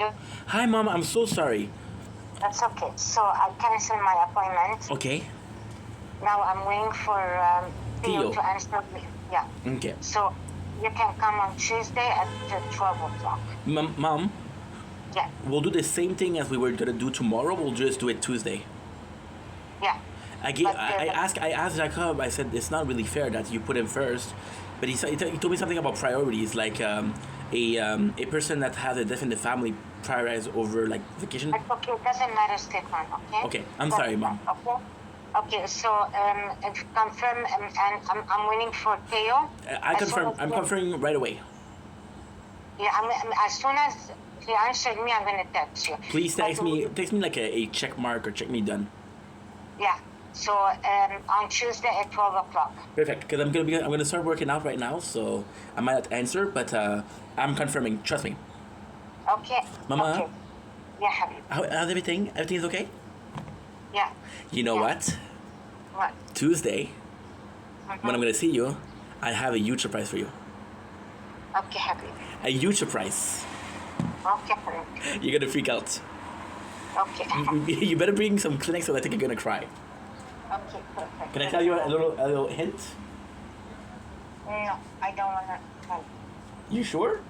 Hello. Hi, Mom. I'm so sorry. That's okay. So I canceled my appointment. Okay. Now I'm waiting for Theo Theo. to answer me. Yeah. Okay. So you can come on Tuesday at 12 o'clock. Mom, Yeah. we'll do the same thing as we were gonna do tomorrow. We'll just do it Tuesday. Yeah. But, I asked Jacob. I said it's not really fair that you put him first, but he told me something about priorities, like a person that has a death in the family prioritize over like vacation. But okay, it doesn't matter, Stefan, okay? Okay, I'm sorry, Mom. Okay. Okay, so confirm, and I'm waiting for Theo. I As confirm. soon as I'm he- confirming right away. Yeah, as soon as he answered me, I'm gonna text you. Please But- text me like a check mark or check me done. Yeah. So on Tuesday at 12 o'clock. Perfect. Because I'm gonna start working out right now, so I might not answer, but I'm confirming. Trust me. Okay. Mama? Okay. Yeah, Habib. How's everything? Everything is okay. Yeah. You know Yeah. what? What? Tuesday, when I'm gonna see you, I have a huge surprise for you. Okay, Habib. A huge surprise. Okay, Habib. You're gonna freak out. Okay. You better bring some Kleenex, or I think you're gonna cry. Okay, perfect. Can I tell you a little hint? No, I don't wanna. You sure?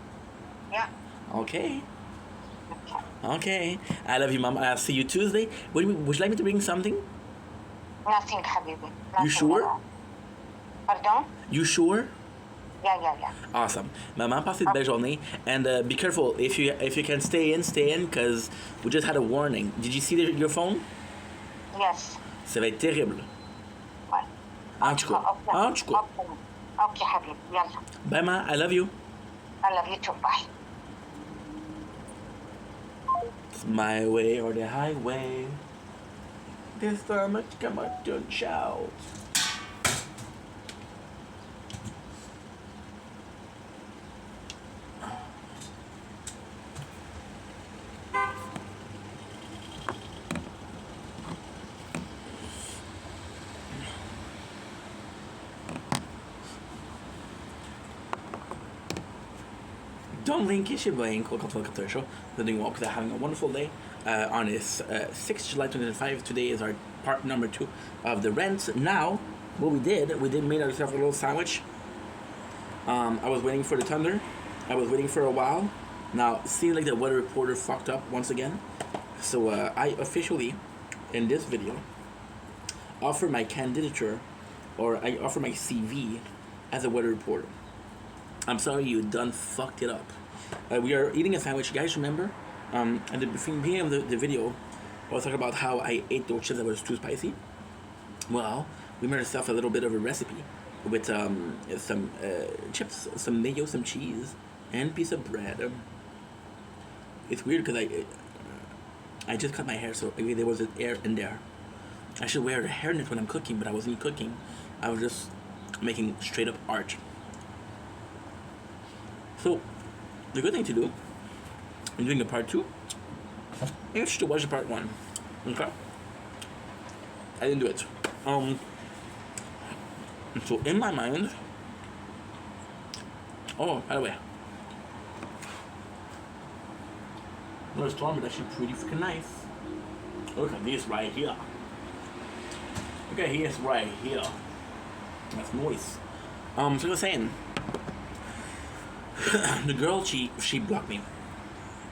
Yeah. Okay. Okay. Okay. I love you, Mom. I'll see you Tuesday. Would you like me to bring something? Nothing, Habibi. Nothing sure? at all. Pardon? You sure? Yeah. Awesome. Maman, passe une belle journée. And be careful. If you can stay in, because we just had a warning. Did you see your phone? Yes. Ça va être terrible. Ouais. En tout cas. En tout cas. Okay, Habib. Yalla. Bye, Ma. I love you. I love you too. Bye. It's my way or the highway. This time I come out to shout. Don't link Ishiba Cultural Culture Show. They're doing well because they're having a wonderful day. On this 6th July 2025. Today is our part number 2 of the rent. Now, what we did made ourselves a little sandwich. I was waiting for the thunder. I was waiting for a while. Now, it seems like the weather reporter fucked up once again. So I officially, in this video, offer my candidature, or I offer my CV as a weather reporter. I'm sorry you done fucked it up. We are eating a sandwich. You guys remember? At the beginning of the video, I was talking about how I ate those chips that was too spicy. Well, we made ourselves a little bit of a recipe with some chips, some mayo, some cheese, and a piece of bread. It's weird because I just cut my hair, so maybe there was an air in there. I should wear a hairnet when I'm cooking, but I wasn't cooking. I was just making straight up art. So, the good thing to do, I'm doing a part 2. You should watch the part 1. Okay? I didn't do it. So in my mind, oh, by the way, the storm is actually pretty freaking nice. Look at this right here. Look at this right here. That's noise. So I was saying, the girl, she blocked me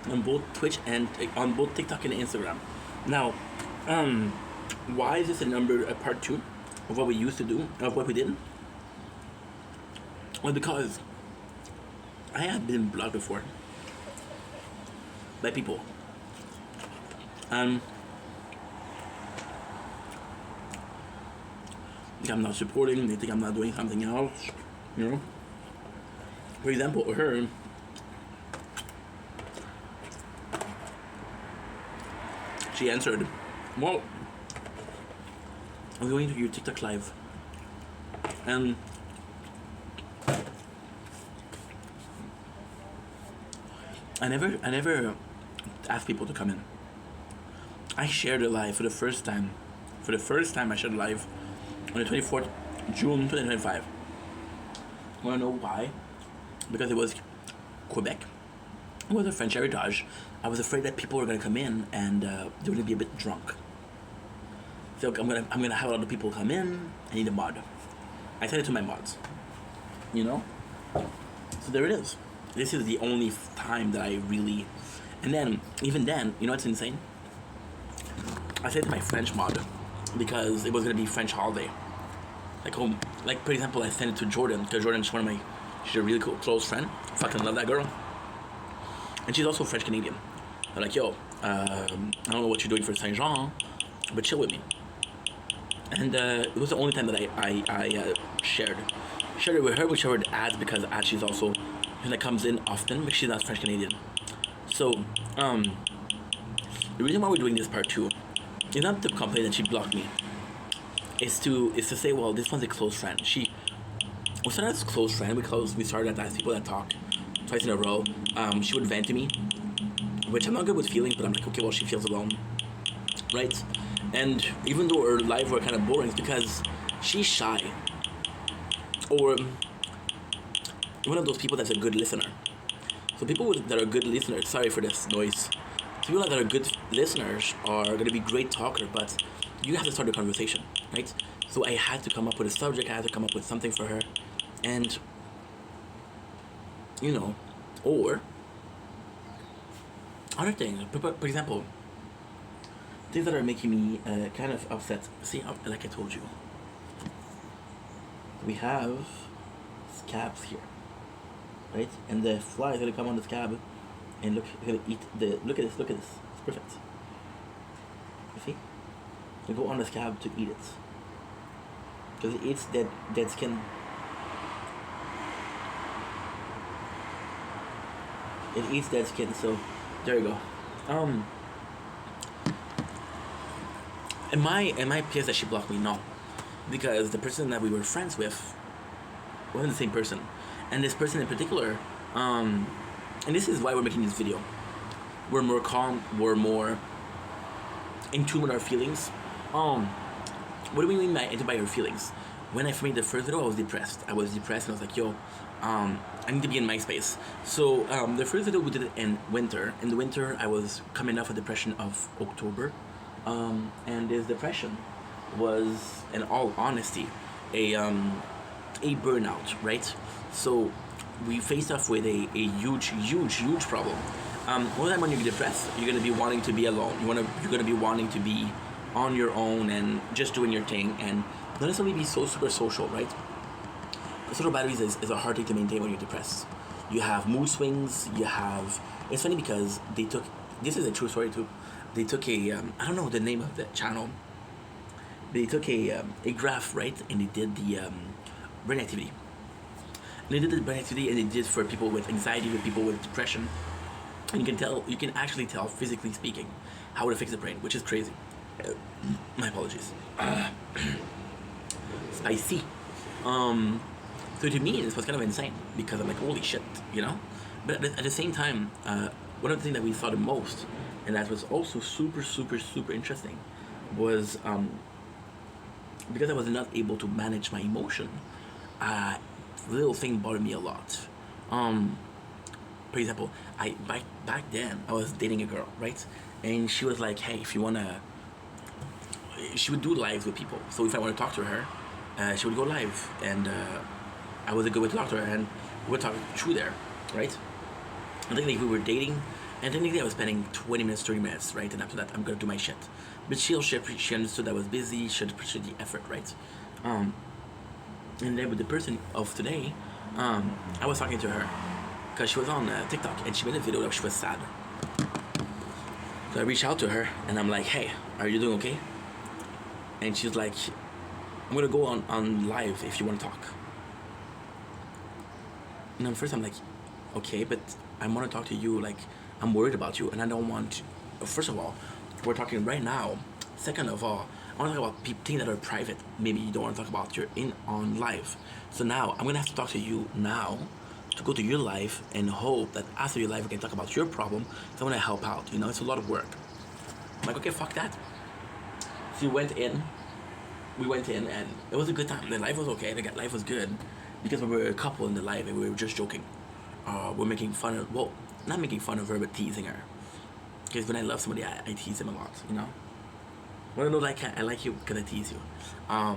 on both Twitch and on both TikTok and Instagram. Now, why is this a part 2 of what we used to do, of what we did? Well, because I have been blocked before by people. Think I'm not supporting, they think I'm not doing something else, you know? For example, her, she answered, well, I'm going to your TikTok live, and I never ask people to come in. I shared a live for the first time. For the first time, I shared a live on the 24th June 2025. Wanna know why? Because it was Quebec, with a French heritage, I was afraid that people were gonna come in and they were gonna be a bit drunk. So I'm gonna have a lot of people come in. I need a mod. I said it to my mods. You know. So there it is. This is the only time that I really, and then even then, you know what's insane? I said to my French mod because it was gonna be French holiday. Like for example, I sent it to Jordan because Jordan's one of my, she's a really cool close friend. Fucking love that girl. And she's also French Canadian. I'm like, yo, I don't know what you're doing for Saint Jean, but chill with me. And it was the only time that I shared it with her, which I would add because she's also, that comes in often, but she's not French Canadian. So the reason why we're doing this part 2 is not to complain that she blocked me. Is to say, well, this one's a close friend. We started as a close friend because we started as people that talk twice in a row. She would vent to me, which I'm not good with feelings, but I'm like, okay, well, she feels alone, right? And even though her lives were kind of boring, it's because she's shy, or one of those people that's a good listener. So people that are good listeners, sorry for this noise, people that are good listeners are going to be great talkers, but you have to start a conversation, right? So I had to come up with a subject, I had to come up with something for her, and, you know, or other things, for example, things that are making me kind of upset. See, like I told you, we have scabs here, right? And the fly is gonna come on the scab, and look, it's gonna eat the. Look at this. It's perfect. You see? They go on the scab to eat it because it eats dead skin. It eats dead skin. So there you go. Am I pissed that she blocked me? No, because the person that we were friends with wasn't the same person, and this person in particular, and this is why we're making this video. We're more calm. We're more in tune with our feelings. What do we mean by your feelings? When I made the first video, I was depressed. And I was like, yo, I need to be in my space. So the first video we did it in winter. In the winter, I was coming off a depression of October. And this depression was, in all honesty, a burnout, right? So we faced off with a huge problem. One time when you're depressed, you're gonna be wanting to be alone. You're gonna be wanting to be on your own and just doing your thing, and not necessarily be so super social, right? Social batteries is a hard thing to maintain when you're depressed. You have mood swings. It's funny because this is a true story too. They took I don't know the name of the channel. They took a graph, right, and they did the brain activity. And they did the brain activity, and they did for people with anxiety, with people with depression. And you can actually tell, physically speaking, how it affects the brain, which is crazy. My apologies. Spicy. So to me, this was kind of insane because I'm like, holy shit, you know. But at the same time, one of the things that we saw the most, and that was also super interesting, was because I was not able to manage my emotion. Little thing bothered me a lot. For example, back then I was dating a girl, right? And she was like, hey, if you wanna, she would do lives with people. So if I want to talk to her, she would go live, and I was a good way to talk to her, and we would talk through there, right? I think like we were dating, and technically I was spending 20 minutes, 30 minutes, right? And after that, I'm gonna do my shit. But she understood I was busy. She appreciated the effort, right? And then with the person of today, I was talking to her because she was on TikTok, and she made a video that she was sad. So I reached out to her, and I'm like, hey, are you doing okay? And she's like, I'm gonna go on live if you want to talk. And then first I'm like, okay, but I want to talk to you, like, I'm worried about you, and I don't want to, first of all, we're talking right now. Second of all, I want to talk about things that are private. Maybe you don't want to talk about on live. So now I'm gonna have to talk to you now to go to your life and hope that after your life we can talk about your problem. So I want to help out. You know, it's a lot of work. I'm like, okay, fuck that. So we went in, and it was a good time. The life was okay. The life was good because we were a couple in the life, and we were just joking. We're making fun of. Well, not making fun of her, but teasing her. Because when I love somebody, I tease them a lot, you know? When I know like I like you because I tease you. I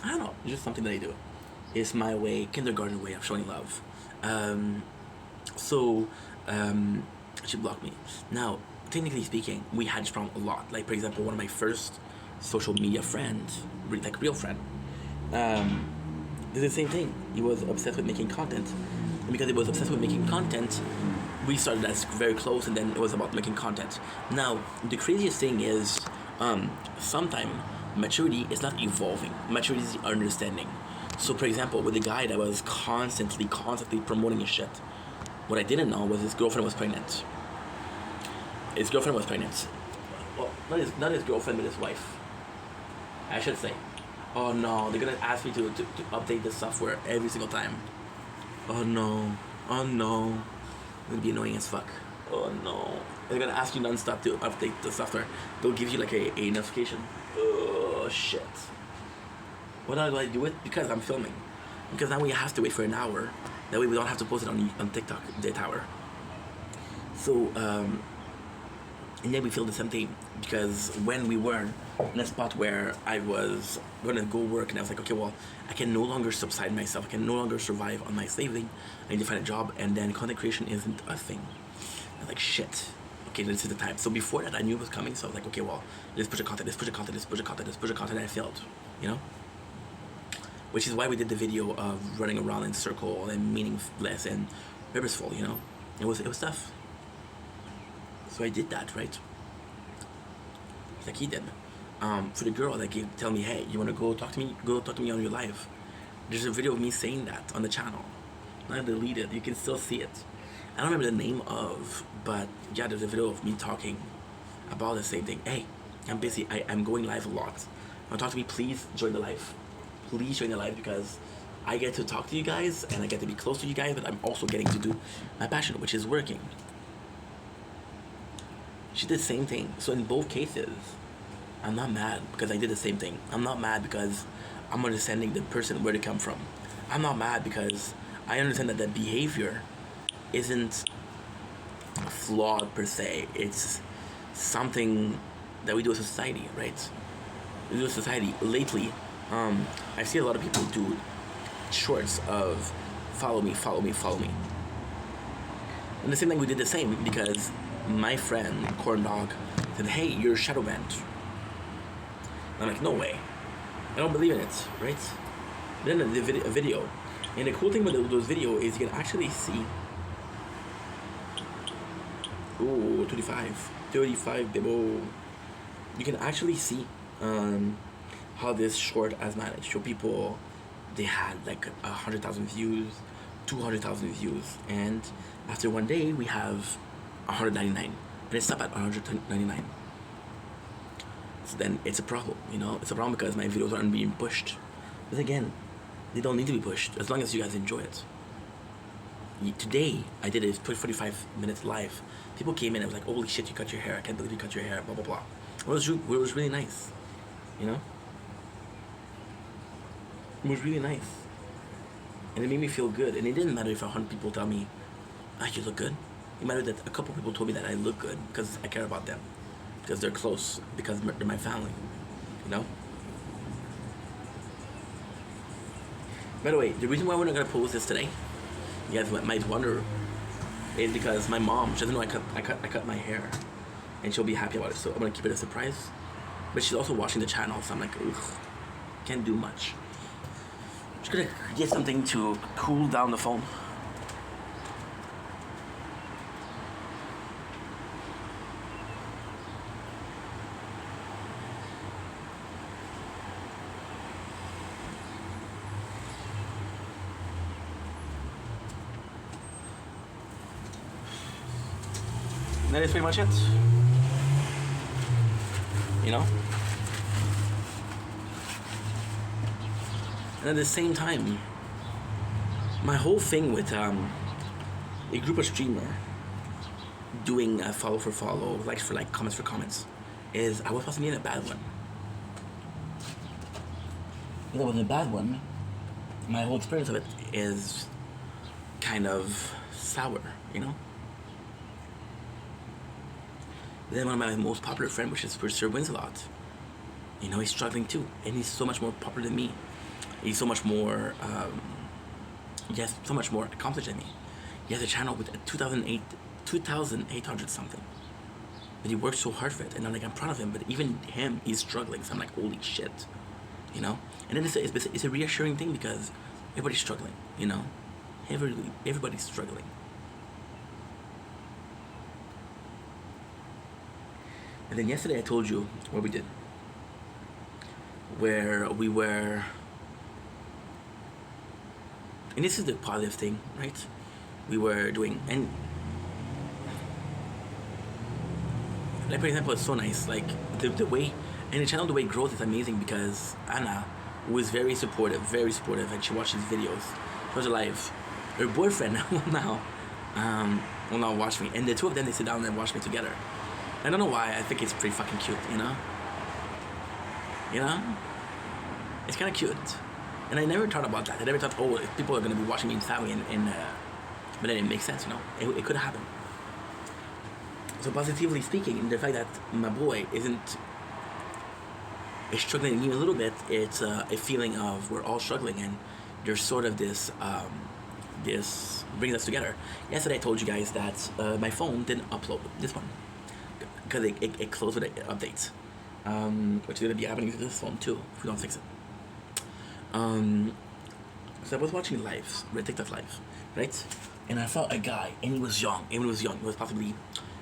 don't know, it's just something that I do. It's my way, kindergarten way of showing love. So, she blocked me. Now, technically speaking, we had this problem a lot. Like, for example, one of my first social media friends, like real friend, did the same thing. He was obsessed with making content. And because he was obsessed with making content, we started as very close, and then it was about making content. Now, the craziest thing is, sometimes maturity is not evolving. Maturity is understanding. So, for example, with the guy that was constantly promoting his shit, what I didn't know was his girlfriend was pregnant. His girlfriend was pregnant. Well, not his girlfriend, but his wife. I should say. Oh no, they're gonna ask me to update the software every single time. Oh no. Oh no. It's gonna be annoying as fuck. Oh no. They're gonna ask you non-stop to update the software. They'll give you like a notification. Oh shit. Why do I do it? Because I'm filming. Because now we have to wait for an hour. That way we don't have to post it on TikTok, the tower. So, and then we feel the same thing. Because when we were in a spot where I was going to go work, and I was like, okay, well, I can no longer subside myself. I can no longer survive on my saving. I need to find a job, and then content creation isn't a thing. I was like, shit. Okay, this is the time. So before that, I knew it was coming, so I was like, okay, well, let's push the content, and I failed, you know? Which is why we did the video of running around in circle and meaningless and purposeful, you know? It was tough. So I did that, right? Like he did. For the girl that tell me, hey, you wanna go talk to me? Go talk to me on your live. There's a video of me saying that on the channel. Not deleted, you can still see it. I don't remember the name of, but yeah, there's a video of me talking about the same thing. Hey, I'm busy, I'm going live a lot. Wanna talk to me? Please join the live. Please join the live, because I get to talk to you guys and I get to be close to you guys, but I'm also getting to do my passion, which is working. She did the same thing. So in both cases, I'm not mad because I did the same thing. I'm not mad because I'm understanding the person where they come from. I'm not mad because I understand that the behavior isn't flawed per se. It's something that we do as a society, right? We do as a society. Lately, I see a lot of people do shorts of follow me. And the same thing, we did the same because my friend, Corn Dog, said, hey, you're shadow banned. I'm like, no way. I don't believe in it, right? Then the video. And the cool thing about those videos is you can actually see. Ooh, 35, baby. You can actually see how this short has managed. So people, they had like 100,000 views, 200,000 views, and after one day we have 199, and it stopped at 199. So then it's a problem, you know? It's a problem because my videos aren't being pushed. But again, they don't need to be pushed as long as you guys enjoy it. Today, I did a 45 minutes live. People came in and was like, holy shit, you cut your hair. I can't believe you cut your hair, blah, blah, blah. It was really nice, you know? It was really nice. And it made me feel good. And it didn't matter if 100 people tell me, you look good. It mattered that a couple people told me that I look good because I care about them. Because they're close, because they're my family, you know? By the way, the reason why we're not gonna post this today, you guys might wonder, is because my mom, she doesn't know I cut my hair, and she'll be happy about it. So I'm gonna keep it a surprise. But she's also watching the channel, so I'm like, ugh, can't do much. Just gonna get something to cool down the phone. That is pretty much it. You know? And at the same time, my whole thing with a group of streamer doing follow for follow, likes for like, comments for comments, is I was possibly in a bad one. If I was in a bad one, my whole experience of it is kind of sour, you know? Then one of my most popular friends, which is Sir Winslow, you know, he's struggling too, and he's so much more popular than me. He's so much more, he has so much more accomplished than me. He has a channel with 2,800 something. But he worked so hard for it, and I'm proud of him. But even him, he's struggling. So I'm like, holy shit, you know. And then it's a reassuring thing because everybody's struggling, you know. Everybody's struggling. And then yesterday I told you what we did, where we were, and this is the positive thing, right? We were doing, and like for example, it's so nice, like the way, and the channel, the way it grows is amazing because Anna was very supportive, and she watches videos. She was alive. Her boyfriend will now watch me, and the two of them, they sit down and watch me together. I don't know why. I think it's pretty fucking cute, you know. You know, it's kind of cute, and I never thought about that. I never thought, oh, if people are gonna be watching me in family, but then it makes sense, you know. It could happen. So positively speaking, the fact that my boy is struggling even a little bit, it's a feeling of we're all struggling, and there's sort of this this brings us together. Yesterday I told you guys that my phone didn't upload this one because it closed with updates, which is going to be happening to this phone too if we don't fix it. So I was watching lives, TikTok live, right? And I saw a guy, and he was young. He was possibly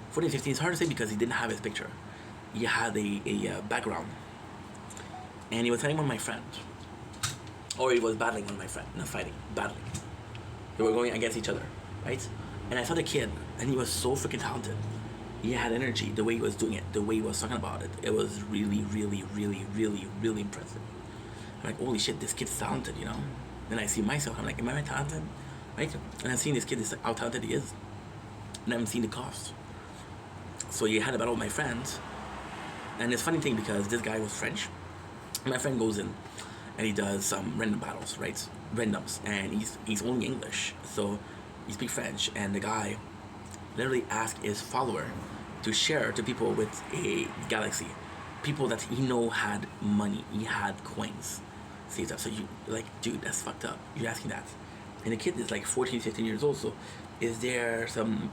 14, 15. It's hard to say because he didn't have his picture. He had a background. And he was fighting one of my friends. Or he was battling one of my friends. Not fighting, battling. They were going against each other, right? And I saw the kid, and he was so freaking talented. He had energy, the way he was doing it, the way he was talking about it. It was really, really, really, really, really impressive. I'm like, holy shit, this kid's talented, you know? Then I see myself, I'm like, am I talented? Right? And I'm seeing this kid, how talented he is. And I'm seeing the cost. So you had a battle with my friends. And it's a funny thing because this guy was French. My friend goes in and he does some random battles, right? Randoms. And he's only English. So he speaks French. And the guy literally asked his follower to share to people with a galaxy. People that he know had money. He had coins. See that? So you like, dude, that's fucked up. You're asking that. And the kid is like 14, 15 years old. So is there some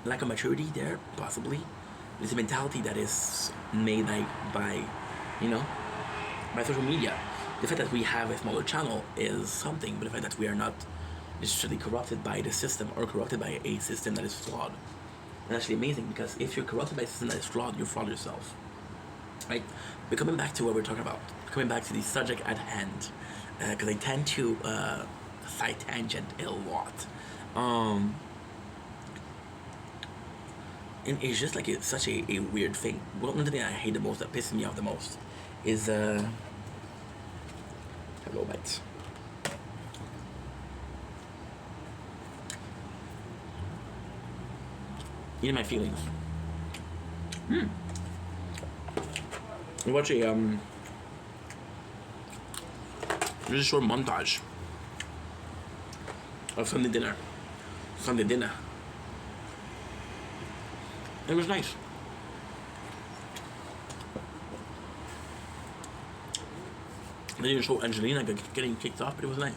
lack of maturity there? Possibly. There's a mentality that is made like by, you know, by social media. The fact that we have a smaller channel is something, but the fact that we are not necessarily corrupted by the system or corrupted by a system that is flawed. And actually amazing because if you're corrupted by a system that is flawed, you're flawed yourself. Right? But coming back to what we're talking about, coming back to the subject at hand, because I tend to side tangent a lot. And it's just like it's such a weird thing. One of the things I hate the most, that pisses me off the most, is hello bites. You know my feelings. I watch a just a short montage of Sunday dinner. It was nice. They didn't show Angelina getting kicked off, but it was nice.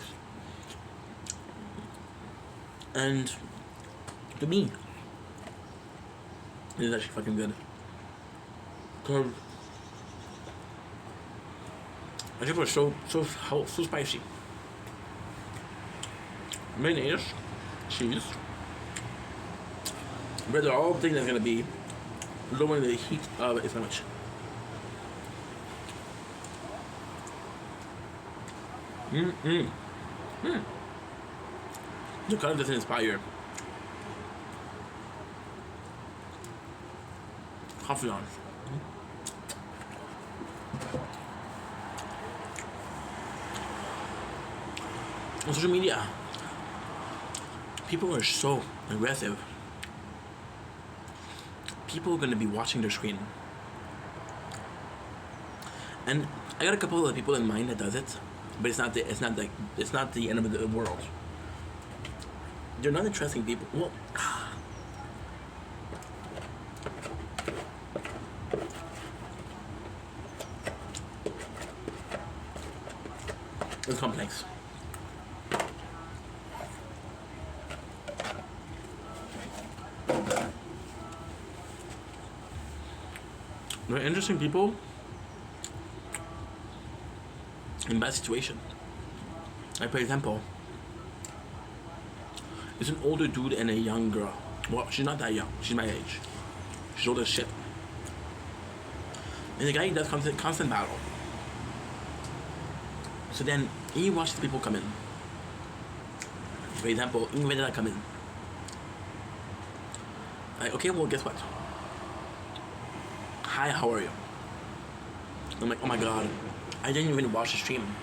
And to me, it is actually fucking good. Cause I think it was so spicy. Mayonnaise, cheese. But they're all things that's gonna be lowering the heat of a sandwich. The color doesn't inspire confidence. On social media, people are so aggressive. People are going to be watching their screen. And I got a couple of people in mind that does it, but it's not the end of the world. They're not interesting people. Well, It's complex. There are interesting people in bad situation. Like for example, it's an older dude and a young girl. Well, she's not that young. She's my age. She's old as shit. And the guy does constant battle. So then he watches people come in. For example, when did I come in? Like, okay, well, guess what? Hi, how are you? I'm like, oh my god, I didn't even watch the stream.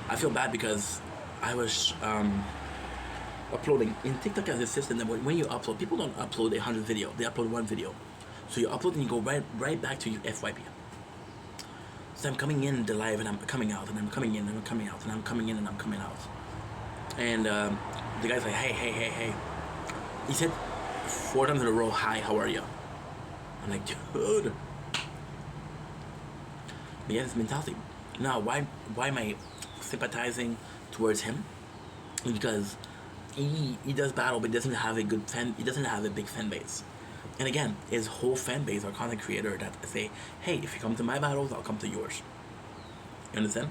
I feel bad because I was uploading. In TikTok as a system that when you upload, people don't upload 100 video, they upload one video. So you upload and you go right back to your FYP. So I'm coming in the live and I'm coming out and I'm coming in and I'm coming out and I'm coming in and I'm coming out. And the guy's like, hey. He said 4 times in a row, hi, how are you? I'm like, dude. But yeah, this mentality. Now, why am I sympathizing towards him? Because he does battle, but he doesn't have a good fan. He doesn't have a big fan base. And again, his whole fan base are content creator that say, hey, if you come to my battles, I'll come to yours. You understand?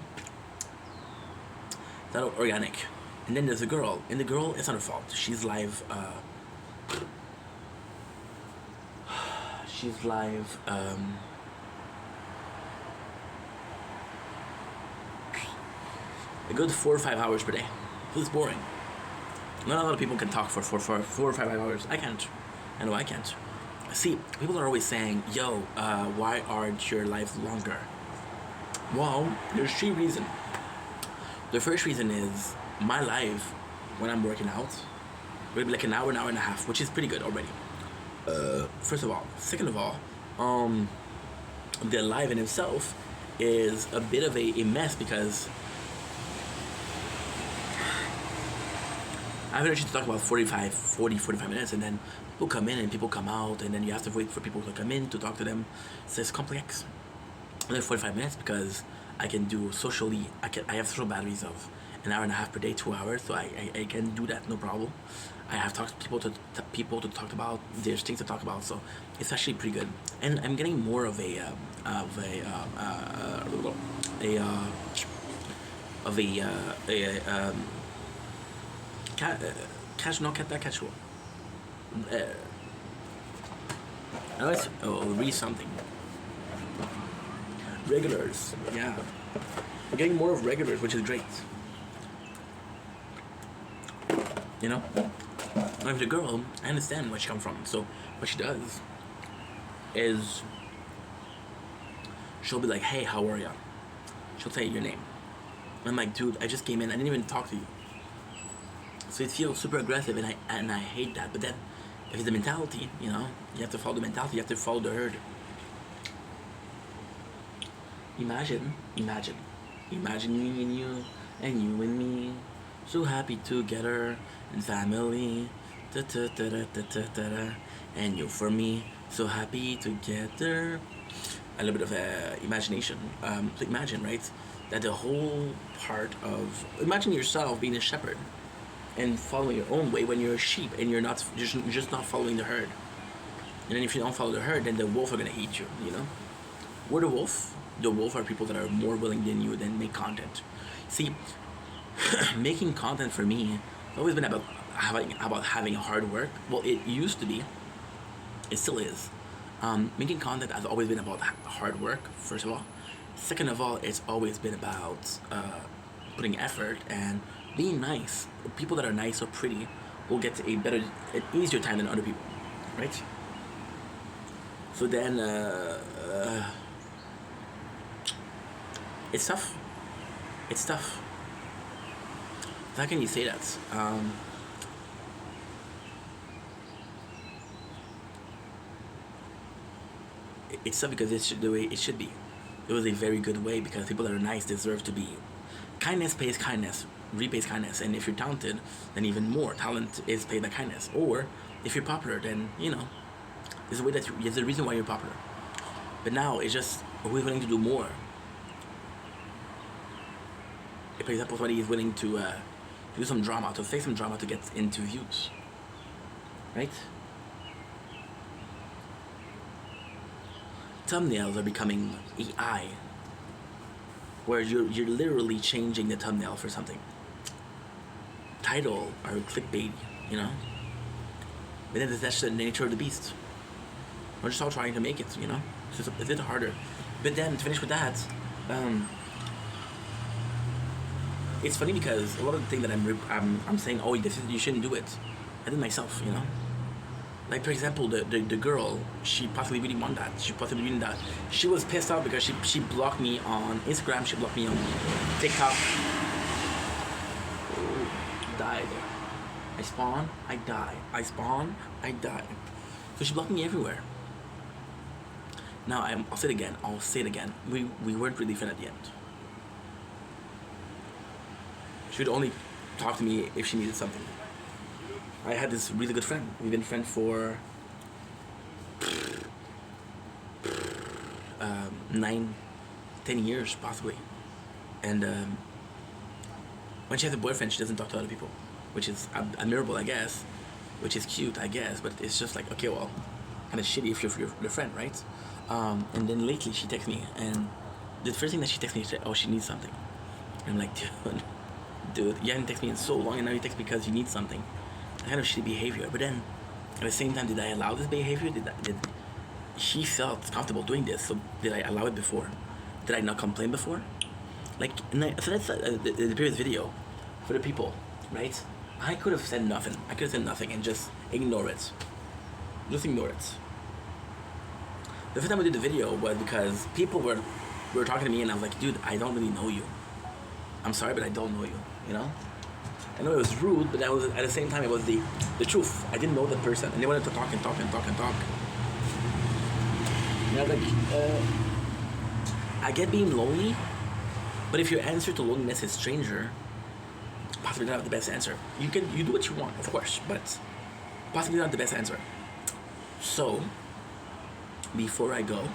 That's organic. And then there's a girl, and the girl, it's not her fault. She's live. She's live. A good 4 or 5 hours per day. It's boring. Not a lot of people can talk for 4 or 5 hours. I can't. I know I can't. See, people are always saying, yo, why aren't your lives longer? Well, there's 3 reasons. The first reason is my life, when I'm working out, will be like an hour and a half, which is pretty good already. First of all. Second of all, the live in itself is a bit of a mess because I've actually talked about 45 minutes, and then people come in and people come out, and then you have to wait for people to come in to talk to them. So it's complex. And then 45 minutes because I can do socially. I have social batteries of an hour and a half per day, 2 hours, so I can do that no problem. I have talked to people to talk about. There's things to talk about, so it's actually pretty good. And I'm getting more of a casual. Let's read something. Regulars, yeah. I'm getting more of regulars, which is great. You know? Now, if the girl, I understand where she comes from. So what she does is she'll be like, hey, how are ya? She'll say your name. I'm like, dude, I just came in. I didn't even talk to you. So it feels super aggressive, and I hate that. But then, if it's the mentality, you know, you have to follow the mentality. You have to follow the herd. Imagine me and you and me, so happy together in family, and you for me, so happy together. A little bit of imagination. So imagine, right, that the whole part of imagine yourself being a shepherd and following your own way when you're a sheep and you're just not following the herd. And then if you don't follow the herd, then the wolf are gonna eat you. You know, we're the wolf. The wolf are people that are more willing than you than make content. See, making content for me has always been about having hard work. Well, it used to be. It still is. Making content has always been about hard work, first of all. Second of all, it's always been about putting effort and being nice. People that are nice or pretty will get an easier time than other people, right? So then, it's tough. It's tough. How can you say that? It's tough because it's the way it should be. It was a very good way because people that are nice deserve to be. Kindness pays kindness, repays kindness, and if you're talented, then even more. Talent is paid by kindness. Or if you're popular, then there's a way there's a reason why you're popular. But now it's just we're willing to do more. if, for example, somebody is willing to do some drama, to say some drama to get into views, right? Thumbnails are becoming AI, where you're literally changing the thumbnail for something. Title or clickbait, you know. But then that's the nature of the beast. We're just all trying to make it, you know. It's just a bit harder. But then to finish with that, it's funny because a lot of the thing that I'm saying, oh, you shouldn't do it. I did myself, you know. Like, for example, the girl, she possibly really wanted that. She possibly really that. She was pissed off because she blocked me on Instagram. She blocked me on TikTok. Oh, died. I spawn, I die. I spawn, I die. So she blocked me everywhere. Now, I'll say it again. We weren't really friends at the end. She would only talk to me if she needed something. I had this really good friend. We've been friends for 9, 10 years, possibly. And when she has a boyfriend, she doesn't talk to other people, which is admirable, I guess, which is cute, I guess, but it's just like, okay, well, kind of shitty if you're your friend, right? And then lately she texts me, and the first thing that she texts me, she said, oh, she needs something. And I'm like, dude, you haven't texted me in so long, and now you text me because you need something. Kind of shitty behavior. But then, at the same time, did I allow this behavior? Did she felt comfortable doing this? So did I allow it before? Did I not complain before? Like, so that's the previous video for the people, right? I could have said nothing. I could have said nothing and just ignore it. Just ignore it. The first time I did the video was because people were talking to me, and I was like, dude, I don't really know you. I'm sorry, but I don't know you. You know. I know it was rude, but that was at the same time it was the truth. I didn't know the person, and they wanted to talk and talk and talk and talk. And I was like, I get being lonely, but if your answer to loneliness is stranger, possibly not the best answer. You do what you want, of course, but possibly not the best answer. So, before I go,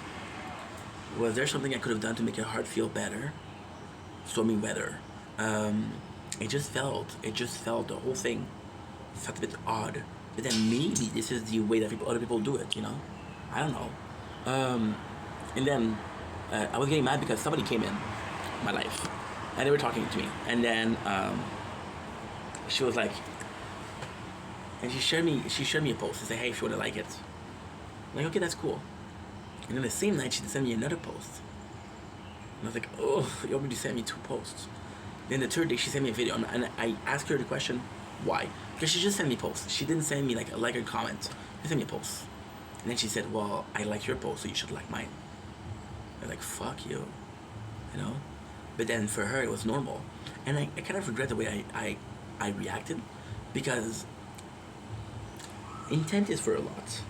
was there something I could have done to make your heart feel better? Stormy weather. It just felt the whole thing felt a bit odd. But then maybe this is the way that other people do it, you know? I don't know. And then I was getting mad because somebody came in my life, and they were talking to me, and then she was like, and she shared me a post and said, hey, if you wanna like it. I'm like, okay, that's cool. And then the same night she sent me another post. And I was like, oh, you want me to send me 2 posts? Then the third day she sent me a video, and I asked her the question, why? Because she just sent me posts. She didn't send me like or comment. She sent me a post. And then she said, well, I like your post, so you should like mine. I was like, fuck you. You know? But then for her it was normal. And I kind of regret the way I reacted, because intent is for a lot.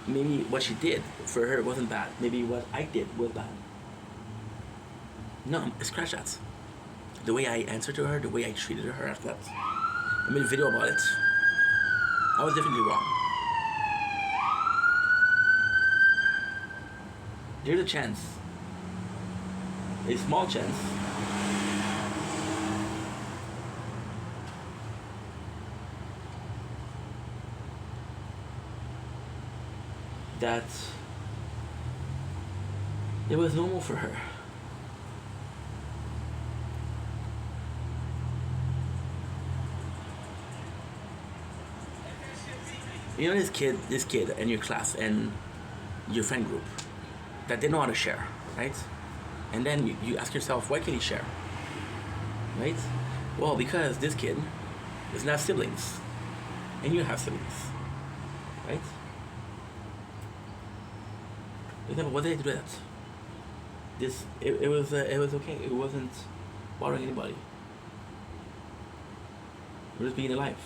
Maybe what she did for her wasn't bad. Maybe what I did was bad. No, scratch that. The way I answered to her, the way I treated her after that. I made a video about it. I was definitely wrong. There's a chance, a small chance, that it was normal for her. You know, this kid in your class and your friend group, that they know how to share, right? And then you ask yourself, why can't he share? Right? Well, because this kid doesn't have siblings, and you have siblings, right? But what did I do that? It was okay. It wasn't bothering anybody. We're just being alive.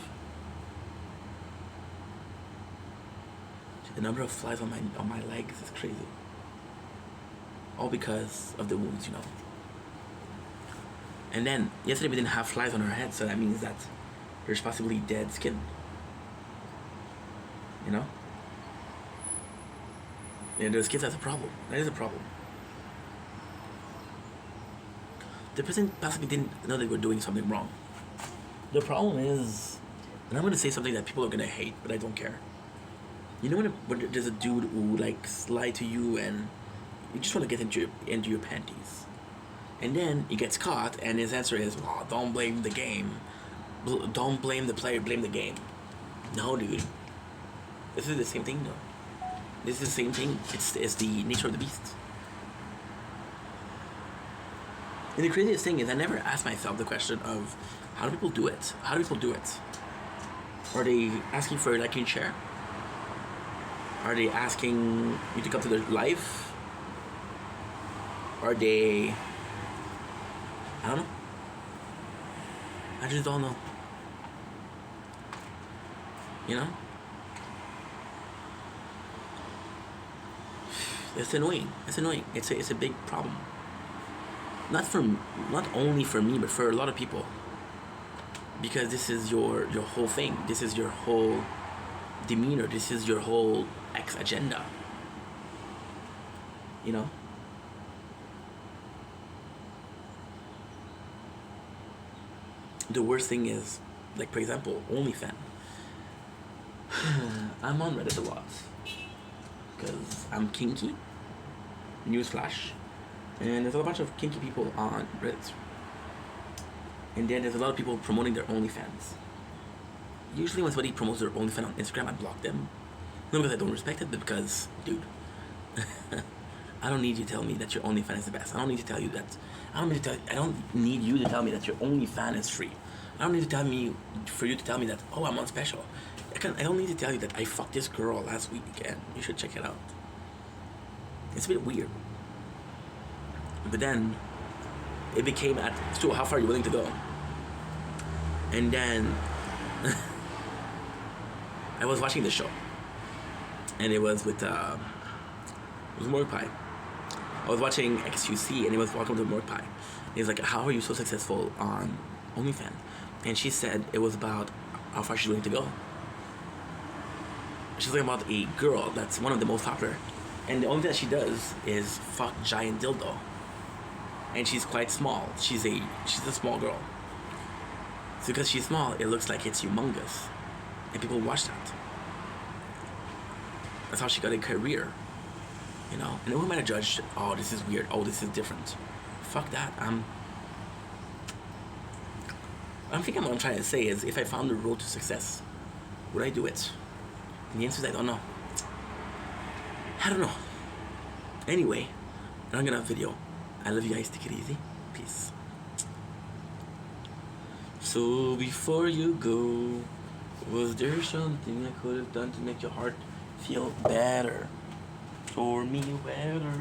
The number of flies on my legs is crazy. All because of the wounds, you know. And then yesterday we didn't have flies on her head, so that means that there's possibly dead skin. You know? And those kids, that's a problem. That is a problem. the person possibly didn't know they were doing something wrong. The problem is, and I'm gonna say something that people are gonna hate, but I don't care. You know when there's a dude who likes lie to you and you just want to get into your panties, and then he gets caught and his answer is, "Oh, don't blame the game, don't blame the player, blame the game." No, dude, this is the same thing though. This is the same thing. It's the nature of the beast. And the craziest thing is I never asked myself the question of how do people do it? How do people do it? Are they asking for a like and share? Are they asking you to come to their life? Are they... I don't know. I just don't know. You know? It's annoying. It's annoying. It's a big problem. Not only for me, but for a lot of people. Because this is your whole thing. This is your whole demeanor. This is your whole agenda. You know? The worst thing is, like for example, OnlyFans. I'm on Reddit a lot. Because I'm kinky. Newsflash. And there's a bunch of kinky people on Reddit. And then there's a lot of people promoting their OnlyFans. Usually when somebody promotes their OnlyFans on Instagram, I block them. Not because I don't respect it, but because, dude, I don't need you to tell me that your OnlyFans is the best. I don't need to tell you that. I don't need you to tell me that your OnlyFans is free. I don't need to tell me for you to tell me that, oh, I'm on special. I don't need to tell you that I fucked this girl last week and you should check it out. It's a bit weird. But then it became so how far are you willing to go? And then I was watching the show, and it was with Morpie. I was watching XQC, and he was walking with Morpie. He's like, "How are you so successful on OnlyFans?" And she said it was about how far she's willing to go. She's talking about a girl that's one of the most popular, and the only thing that she does is fuck giant dildo. And she's quite small. She's a small girl. So because she's small, it looks like it's humongous, and people watch that. That's how she got a career, you know. And who am I to judge? Oh, this is weird. Oh, this is different. Fuck that. I'm thinking what I'm trying to say is, if I found the road to success, would I do it? And the answer is I don't know. I don't know. Anyway, I'm gonna have a video. I love you guys. Take it easy. Peace. So before you go, was there something I could have done to make your heart feel better? For me, better.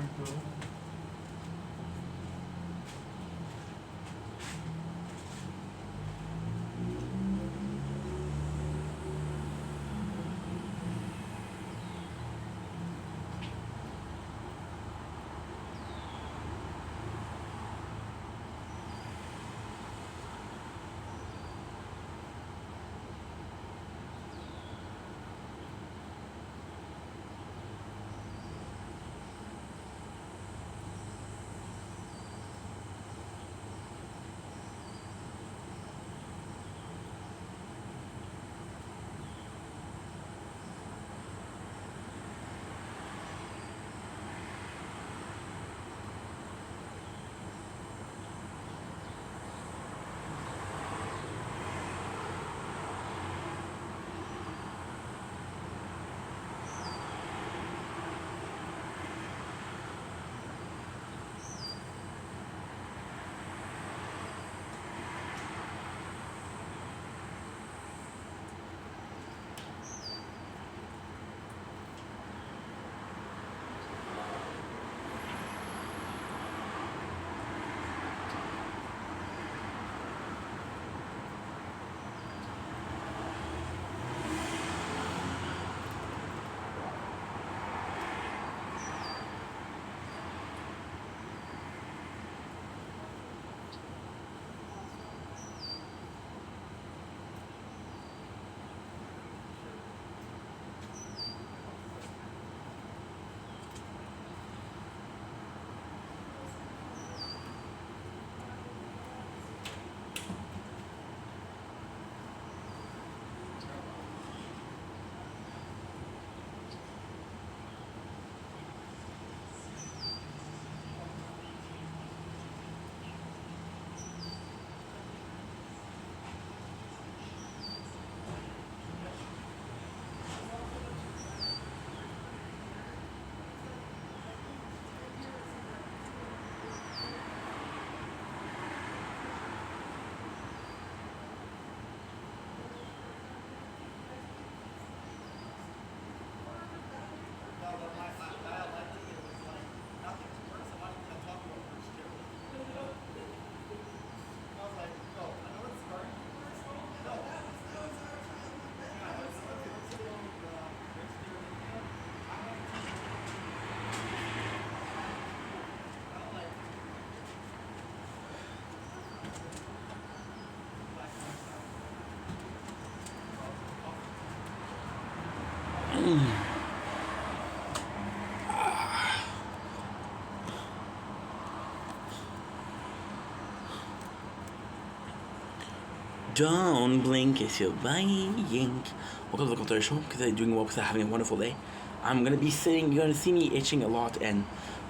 Don't blink, it's your buying. Welcome to the Culture Show, because I'm doing well because I'm having a wonderful day. I'm gonna be sitting, you're gonna see me itching a lot and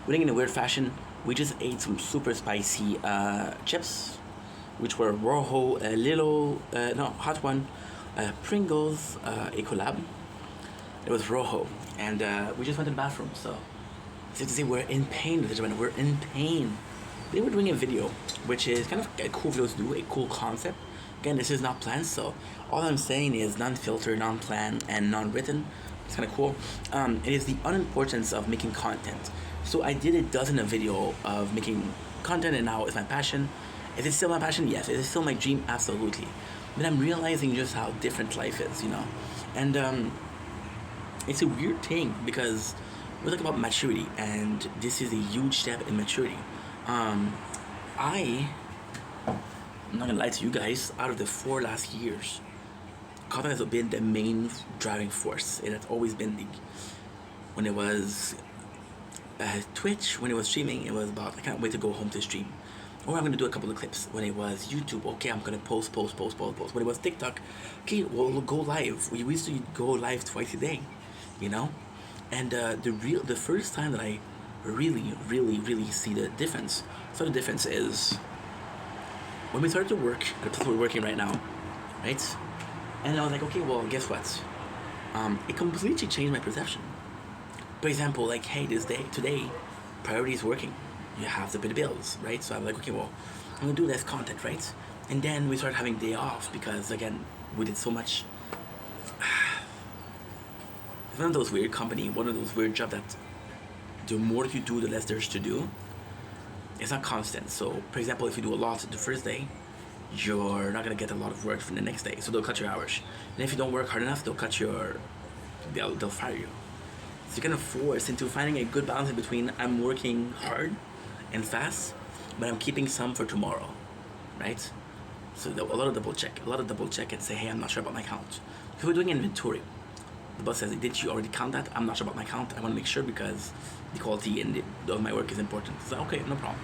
winning in a weird fashion. We just ate some super spicy chips, which were Rojo, Hot One, Pringles, a collab. It was Rojo, and we just went to the bathroom, so safe to say we're in pain, ladies and gentlemen, we're in pain. They were doing a video, which is kind of a cool video to do, a cool concept. Again, this is not planned, so all I'm saying is non-filtered, non-planned, and non-written. It's kind of cool. It is the unimportance of making content. So I did a dozen of video of making content, and now it's my passion. Is it still my passion? Yes. Is it still my dream? Absolutely. But I'm realizing just how different life is, you know? And it's a weird thing because we're talking about maturity, and this is a huge step in maturity. I'm not gonna lie to you guys, out of the 4 last years, content has been the main driving force. It has always been when it was Twitch, when it was streaming, it was about, I can't wait to go home to stream. Or I'm gonna do a couple of clips. When it was YouTube, okay, I'm gonna post. When it was TikTok, okay, we'll go live. We used to go live twice a day, you know? And the first time that I really see the difference. So the difference is when we started to work at the place we're working right now, right? And I was like, okay, well, guess what? It completely changed my perception. For example, like, hey, today, priority is working. You have to pay the bills, right? So I'm like, okay, well, I'm gonna do less content, right? And then we started having day off because, again, we did so much. It's one of those weird jobs that the more you do, the less there's to do. It's not constant. So, for example, if you do a lot the first day, you're not gonna get a lot of work from the next day. So they'll cut your hours. And if you don't work hard enough, they'll fire you. So you're kind of forced into finding a good balance in between I'm working hard and fast, but I'm keeping some for tomorrow, right? So a lot of double check and say, hey, I'm not sure about my count. Because we're doing inventory. The boss says, did you already count that? I'm not sure about my count. I want to make sure because the quality of my work is important. So okay, no problem.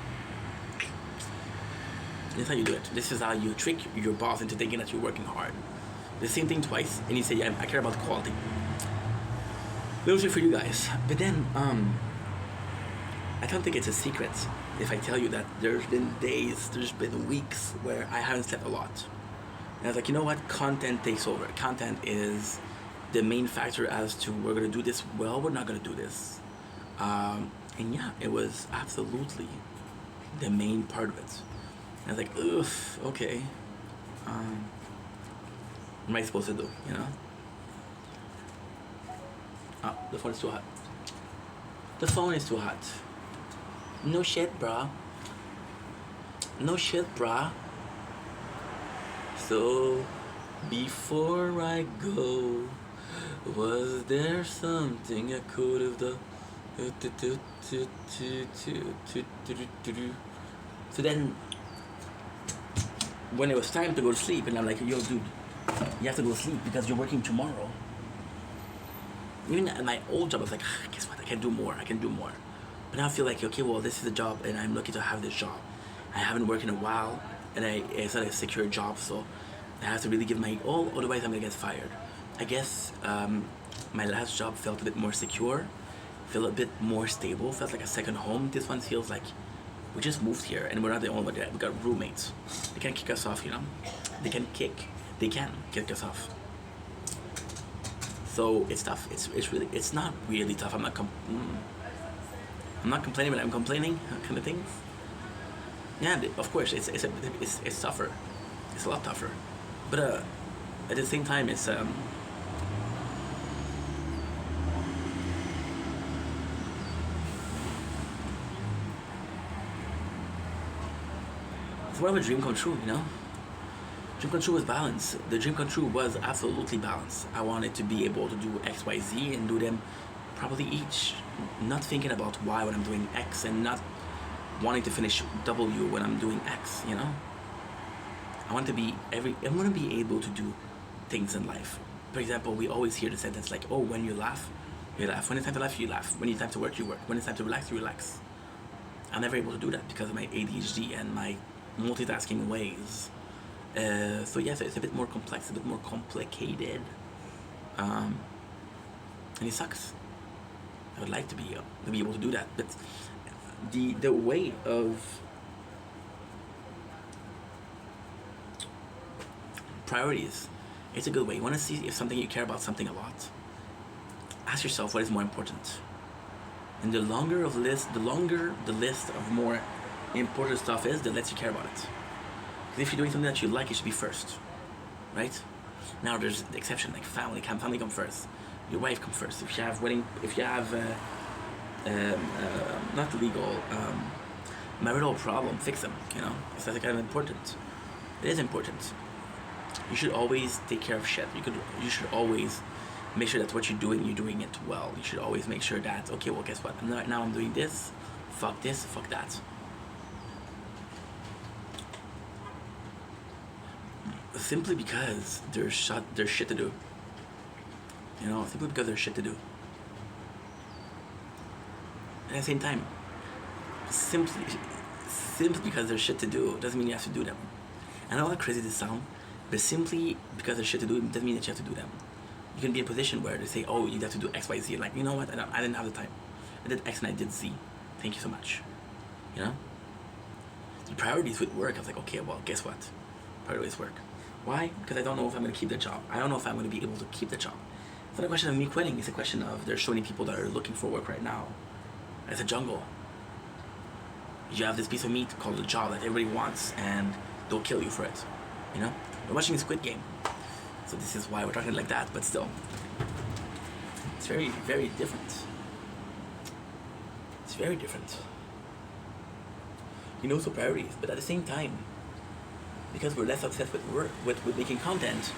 This is how you do it. This is how you trick your boss into thinking that you're working hard. The same thing twice, and you say, yeah, I care about quality. Little trick for you guys. But then, I don't think it's a secret if I tell you that there's been days, there's been weeks where I haven't slept a lot. And I was like, you know what? Content takes over. Content is the main factor as to we're gonna do this well, we're not gonna do this. And yeah, it was absolutely the main part of it. And I was like, ugh, okay. What am I supposed to do, you know? Oh, the phone is too hot. The phone is too hot. No shit, brah. No shit, brah. So, before I go, was there something I could have done? So then, when it was time to go to sleep, and I'm like, yo, dude, you have to go to sleep because you're working tomorrow. Even at my old job, I was like, guess what? I can do more. But now I feel like, okay, well, this is a job, and I'm lucky to have this job. I haven't worked in a while, and it's not a secure job, so I have to really give my all, otherwise I'm gonna get fired. I guess my last job felt a bit more secure, felt a bit more stable, felt like a second home. This one feels like we just moved here, and we're not the only one. We got roommates. They can't kick us off, you know? They can kick us off. So it's tough. It's not really tough. I'm not complaining, but I'm complaining, kind of things. Yeah, of course, it's tougher. It's a lot tougher, but at the same time, it's more of a dream come true, you know? Dream come true was balance. The dream come true was absolutely balance. I wanted to be able to do X, Y, Z and do them probably each. Not thinking about Y when I'm doing X and not wanting to finish W when I'm doing X, you know? I want to be able to do things in life. For example, we always hear the sentence like, oh, when you laugh, you laugh. When it's time to laugh, you laugh. When it's time to work, you work. When it's time to relax, you relax. I'm never able to do that because of my ADHD and my multitasking ways. So yeah, so it's a bit more complex, a bit more complicated, and it sucks. I would like to be able to do that, but the way of priorities, it's a good way. You want to see if something you care about something a lot. Ask yourself what is more important, and the longer the list of more important stuff is, the less you care about it. Because if you're doing something that you like, it should be first, right? Now there's the exception, like family come first. Your wife come first. If you have not legal, marital problem, fix them. You know, it's like kind of important. It is important. You should always take care of shit. You should always make sure that what you're doing it well. You should always make sure that, okay, well, guess what? Now I'm doing this, fuck that. Simply because there's shit to do. You know, simply because there's shit to do. And at the same time, simply because there's shit to do doesn't mean you have to do them. I know how crazy this sounds, but simply because there's shit to do doesn't mean that you have to do them. You can be in a position where they say, oh, you have to do X, Y, Z. Like, you know what? I didn't have the time. I did X and I did Z. Thank you so much. You know? The priorities with work, I was like, okay, well, guess what? Priorities work. Why? Because I don't know if I'm going to keep the job. I don't know if I'm going to be able to keep the job. It's not a question of me quitting. It's a question of there's so many people that are looking for work right now. It's a jungle. You have this piece of meat called a job that everybody wants, and they'll kill you for it. You know? We're watching Squid Game. So this is why we're talking like that, but still. It's very, very different. It's very different. You know, so priorities, but at the same time, because we're less obsessed with work, with making content,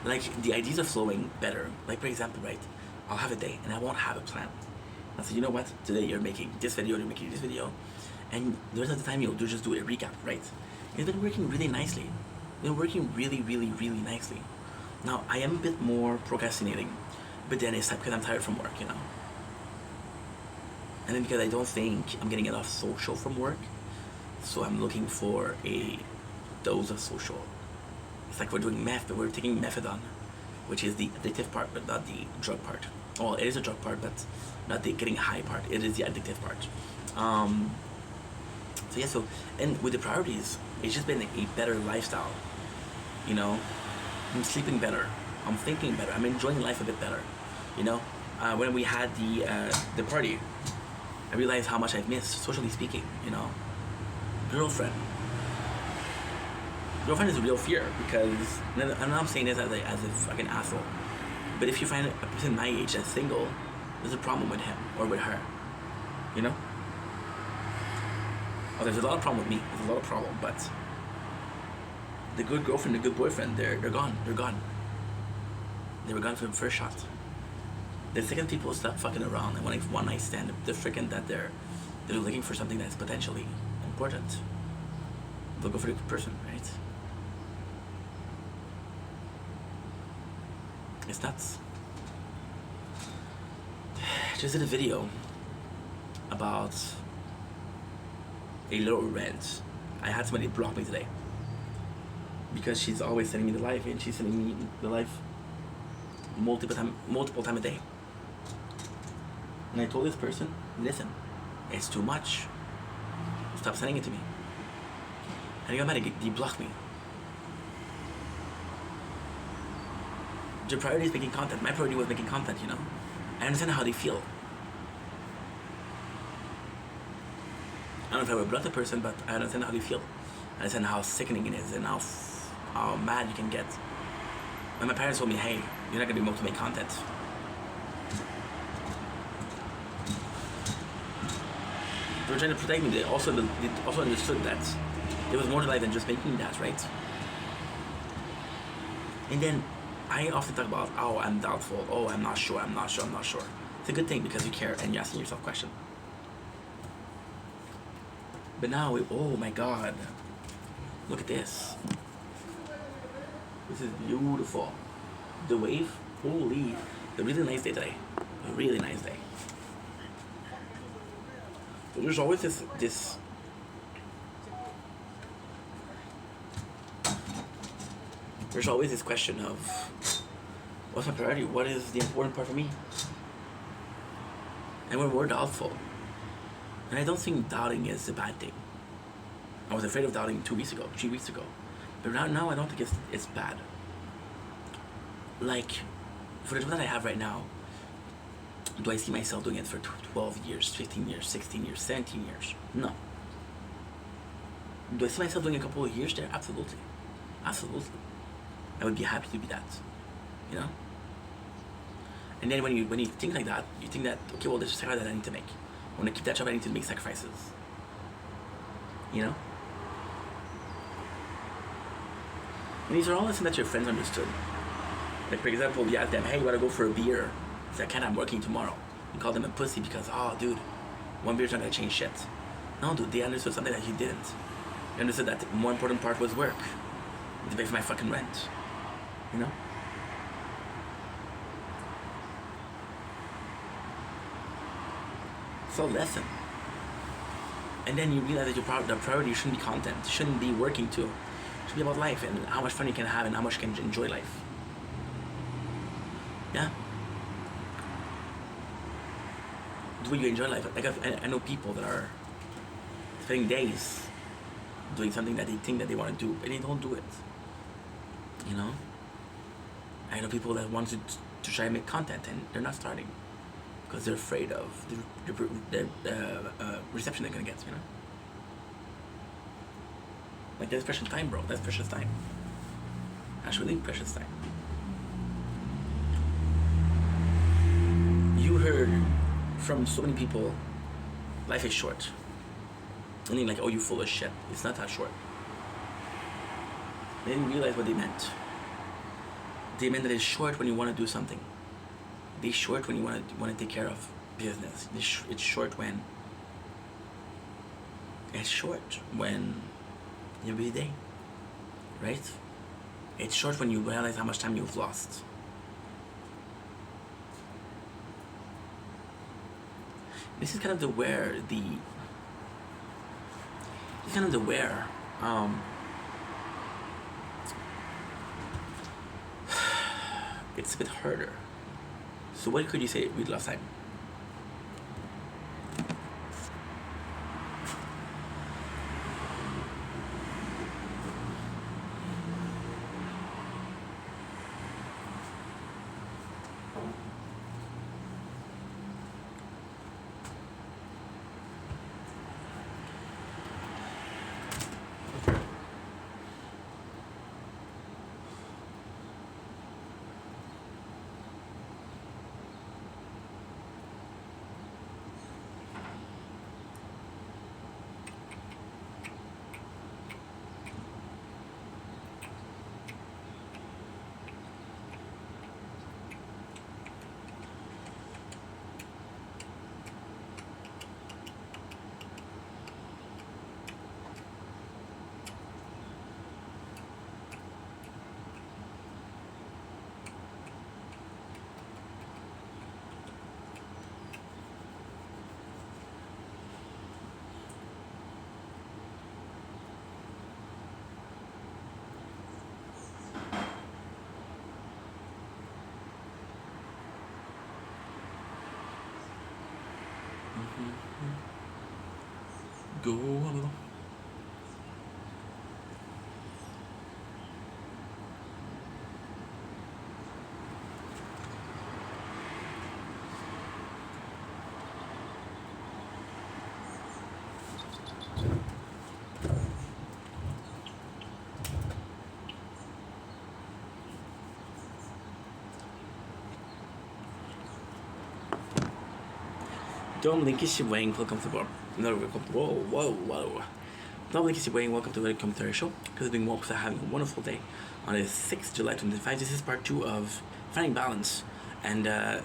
like the ideas are flowing better. Like, for example, right, I'll have a day and I won't have a plan. I say, you know what, today you're making this video, you're making this video, and the rest of the time you'll just do a recap, right? It's been working really nicely. It's been working really, really, really nicely. Now, I am a bit more procrastinating, but then it's like because I'm tired from work, you know? And then because I don't think I'm getting enough social from work, so I'm looking for a dose of social. It's like we're doing meth, but we're taking methadone, which is the addictive part, but not the drug part. Well, it is a drug part, but not the getting high part. It is the addictive part. So yeah, and with the priorities, it's just been a better lifestyle. You know, I'm sleeping better. I'm thinking better. I'm enjoying life a bit better. You know, when we had the party, I realized how much I've missed, socially speaking. You know, girlfriend is a real fear because, and I'm saying this as a fucking asshole, but if you find a person my age that's single, there's a problem with him or with her. You know? Oh, there's a lot of problem with me. There's a lot of problem, but the good girlfriend, the good boyfriend, they're gone. They're gone. They were gone from the first shot. The second people stop fucking around and when one night stand, they're freaking that they're looking for something that's potentially important. They'll go for the good person, right? It's nuts. Just did a video about a low rent. I had somebody block me today because she's always sending me the life, and she's sending me the life multiple time a day. And I told this person, listen, it's too much. Stop sending it to me. And he got mad. He blocked me. Your priority is making content. My priority was making content, you know? I understand how they feel. I don't know if I would block the person, but I understand how they feel. I understand how sickening it is and how mad you can get. When my parents told me, hey, you're not going to be able to make content. They were trying to protect me. They also understood that there was more to life than just making that, right? And then I often talk about, oh, I'm doubtful, oh, I'm not sure. It's a good thing because you care and you're asking yourself questions. But now, oh my God, look at this. This is beautiful. The wave, holy, a really nice day today. A really nice day. So there's always this there's always this question of what's my priority? What is the important part for me? And when we're doubtful, and I don't think doubting is a bad thing. I was afraid of doubting 2 weeks ago, 3 weeks ago, but now I don't think it's bad. Like, for the job that I have right now, do I see myself doing it for 12 years, 15 years, 16 years, 17 years? No. Do I see myself doing a couple of years there? Absolutely. Absolutely. I would be happy to be that. You know? And then when you think like that, you think that, okay, well, there's a sacrifice that I need to make. I want to keep that job, I need to make sacrifices. You know? And these are all lessons that your friends understood. Like, for example, you ask them, hey, you want to go for a beer? They say, I can't, I'm working tomorrow. You call them a pussy because, oh, dude, one beer's not going to change shit. No, dude, they understood something that you didn't. They understood that the more important part was work. To pay for my fucking rent. You know? So lesson. And then you realize that the priority shouldn't be content. It shouldn't be working too. It should be about life and how much fun you can have and how much you can enjoy life. Yeah? Do you enjoy life? Like I know people that are spending days doing something that they think that they want to do, and they don't do it. You know? I know people that want to try and make content and they're not starting because they're afraid of the reception they're gonna get, you know? Like, that's precious time, bro. That's precious time. That's really precious time. You heard from so many people, life is short. And then like, oh, you full of shit. It's not that short. They didn't realize what they meant. They meant that it's short when you want to do something. It's short when you want to take care of business. It's short when you're busy, right? It's short when you realize how much time you've lost. This is kind of the where it's a bit harder. So what could you say with last time? Go a little. Dom Link is Wayne, welcome to the no, welcome to whoa. Dom Link is Wayne, welcome to the Welcome to our show. Because I've been having a wonderful day on the 6th July 2025. This is part 2 of Finding Balance. And I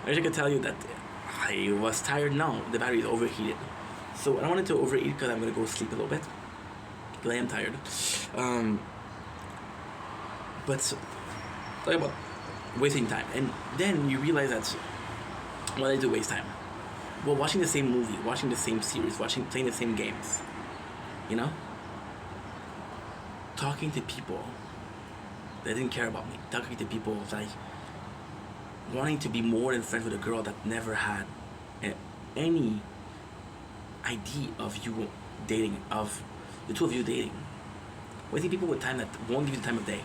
wish I could tell you that I was tired. No, the battery is overheated. So I don't want it to overheat because I'm gonna go sleep a little bit. Because I am tired. But talk about wasting time. And then you realize that what I do waste time. Well, watching the same movie, watching the same series, playing the same games, you know? Talking to people They didn't care about me. Talking to people was like wanting to be more than friends with a girl that never had any idea of you dating, of the two of you dating. Waiting people with time that won't give you the time of day.